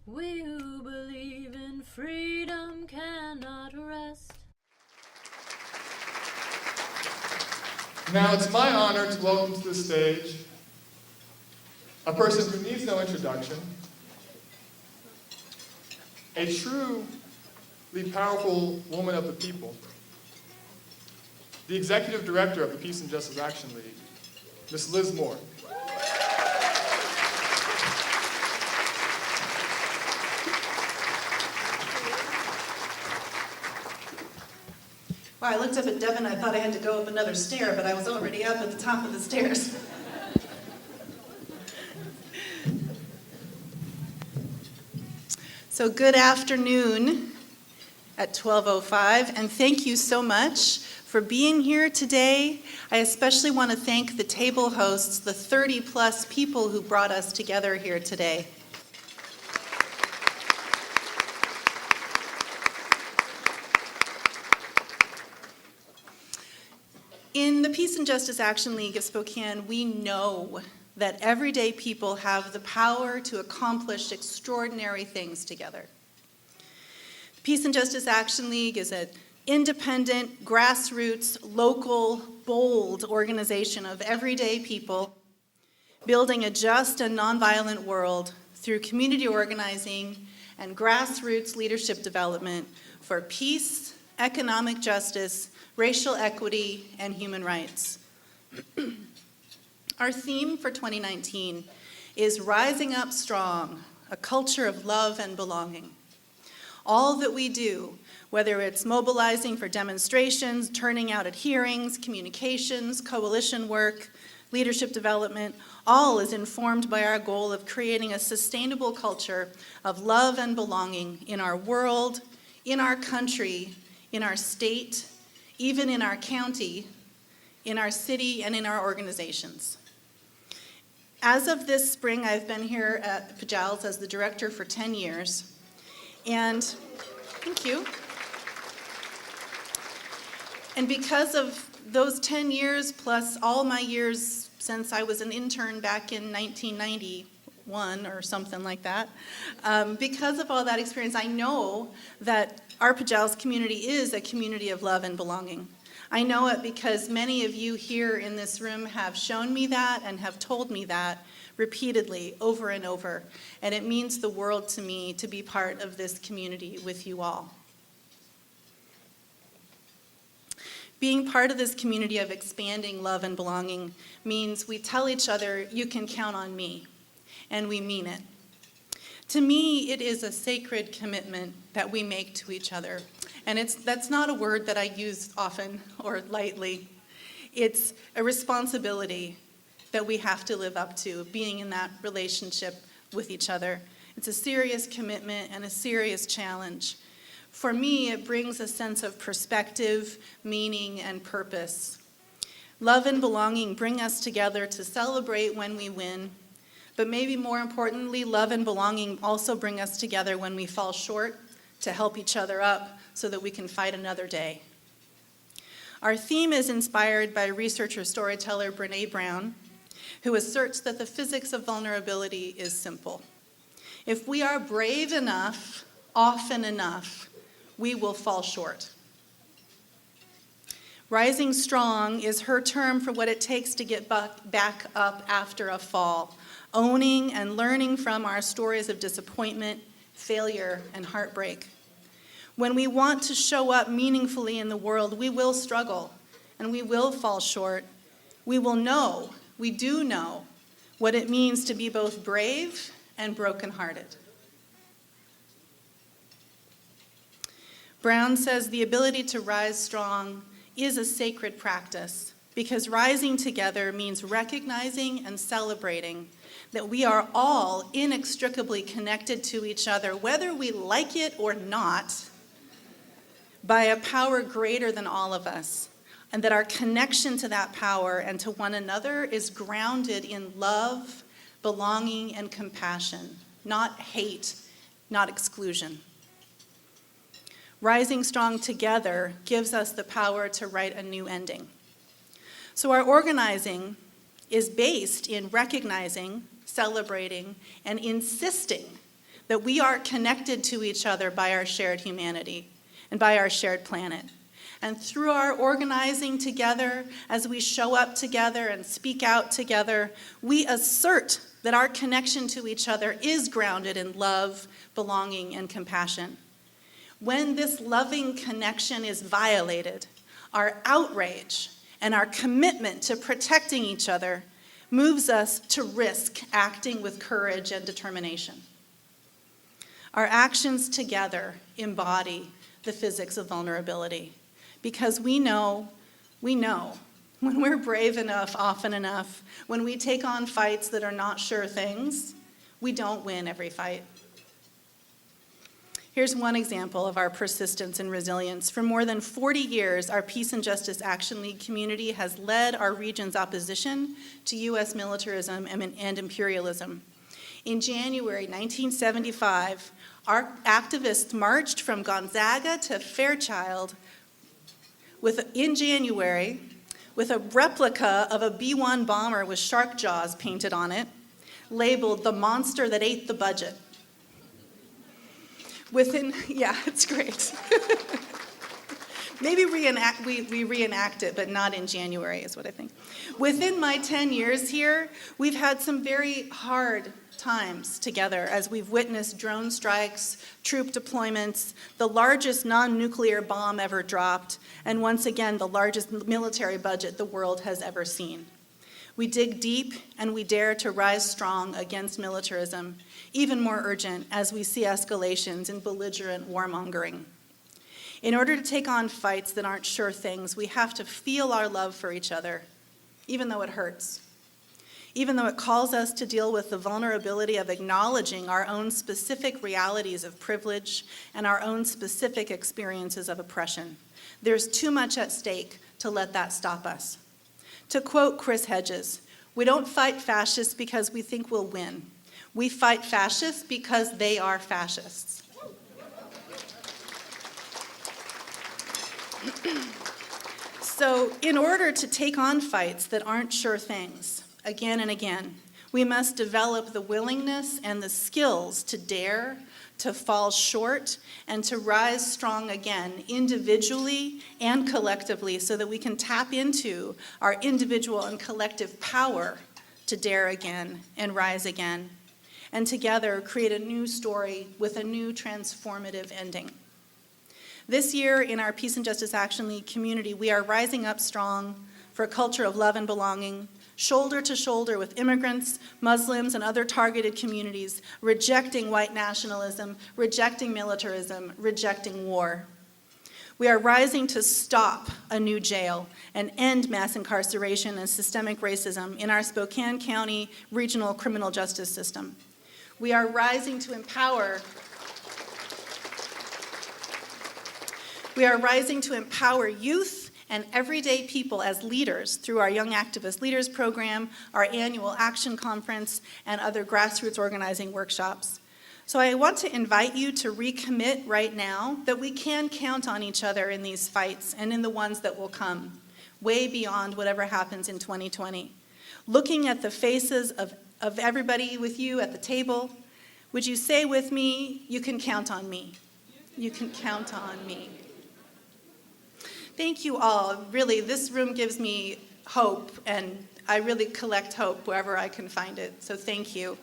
We who believe in freedom cannot rest. Now it's my honor to welcome to the stage a person who needs no introduction, a truly powerful woman of the people, the executive director of the Peace and Justice Action League, Ms. Liz Moore. Well, I looked up at Devin, I thought I had to go up another stair, but I was already up at the top of the stairs. So good afternoon at 12:05, and thank you so much for being here today. I especially want to thank the table hosts, the 30-plus people who brought us together here today. In the Peace and Justice Action League of Spokane, we know that everyday people have the power to accomplish extraordinary things together. The Peace and Justice Action League is an independent, grassroots, local, bold organization of everyday people building a just and nonviolent world through community organizing and grassroots leadership development for peace, economic justice, racial equity, and human rights. Our theme for 2019 is Rising Up Strong, a culture of love and belonging. All that we do, whether it's mobilizing for demonstrations, turning out at hearings, communications, coalition work, leadership development, all is informed by our goal of creating a sustainable culture of love and belonging in our world, in our country, in our state, even in our county, in our city, and in our organizations. As of this spring, I've been here at PJALS as the director for 10 years, and thank you. And because of those 10 years, plus all my years since I was an intern back in 1991 or something like that, because of all that experience, I know that our PJALS community is a community of love and belonging. I know it because many of you here in this room have shown me that and have told me that repeatedly, over and over. And it means the world to me to be part of this community with you all. Being part of this community of expanding love and belonging means we tell each other, you can count on me, and we mean it. To me, it is a sacred commitment that we make to each other. And that's not a word that I use often or lightly. It's a responsibility that we have to live up to, being in that relationship with each other. It's a serious commitment and a serious challenge. For me, it brings a sense of perspective, meaning, and purpose. Love and belonging bring us together to celebrate when we win, but maybe more importantly, love and belonging also bring us together when we fall short to help each other up so that we can fight another day. Our theme is inspired by researcher-storyteller Brené Brown, who asserts that the physics of vulnerability is simple. If we are brave enough, often enough, we will fall short. Rising strong is her term for what it takes to get back up after a fall, owning and learning from our stories of disappointment, failure, and heartbreak. When we want to show up meaningfully in the world, we will struggle and we will fall short. We will know, we do know, what it means to be both brave and brokenhearted. Brown says the ability to rise strong is a sacred practice because rising together means recognizing and celebrating that we are all inextricably connected to each other, whether we like it or not, by a power greater than all of us, and that our connection to that power and to one another is grounded in love, belonging, and compassion, not hate, not exclusion. Rising strong together gives us the power to write a new ending. So our organizing is based in recognizing, celebrating, and insisting that we are connected to each other by our shared humanity and by our shared planet. And through our organizing together, as we show up together and speak out together, we assert that our connection to each other is grounded in love, belonging, and compassion. When this loving connection is violated, our outrage and our commitment to protecting each other moves us to risk acting with courage and determination. Our actions together embody the physics of vulnerability, because we know when we're brave enough, often enough, when we take on fights that are not sure things, we don't win every fight. Here's one example of our persistence and resilience. For more than 40 years, our Peace and Justice Action League community has led our region's opposition to U.S. militarism and imperialism. In January 1975, our activists marched from Gonzaga to Fairchild in January with a replica of a B-1 bomber with shark jaws painted on it, labeled "the monster that ate the budget." Yeah, it's great. Maybe we reenact it, but not in January is what I think. Within my 10 years here, we've had some very hard times together as we've witnessed drone strikes, troop deployments, the largest non-nuclear bomb ever dropped, and once again, the largest military budget the world has ever seen. We dig deep and we dare to rise strong against militarism, even more urgent as we see escalations in belligerent warmongering. In order to take on fights that aren't sure things, we have to feel our love for each other, even though it hurts. Even though it calls us to deal with the vulnerability of acknowledging our own specific realities of privilege and our own specific experiences of oppression. There's too much at stake to let that stop us. To quote Chris Hedges, "We don't fight fascists because we think we'll win. We fight fascists because they are fascists." So in order to take on fights that aren't sure things, again and again, we must develop the willingness and the skills to dare, to fall short, and to rise strong again, individually and collectively, so that we can tap into our individual and collective power to dare again and rise again, and together create a new story with a new transformative ending. This year in our Peace and Justice Action League community, we are rising up strong for a culture of love and belonging, shoulder to shoulder with immigrants, Muslims, and other targeted communities, rejecting white nationalism, rejecting militarism, rejecting war. We are rising to stop a new jail and end mass incarceration and systemic racism in our Spokane County regional criminal justice system. We are rising to empower youth and everyday people as leaders through our Young Activist Leaders Program, our annual action conference, and other grassroots organizing workshops. So I want to invite you to recommit right now that we can count on each other in these fights and in the ones that will come, way beyond whatever happens in 2020. Looking at the faces of everybody with you at the table, would you say with me, "You can count on me. You can count on me." Thank you all. Really, this room gives me hope, and I really collect hope wherever I can find it. So thank you.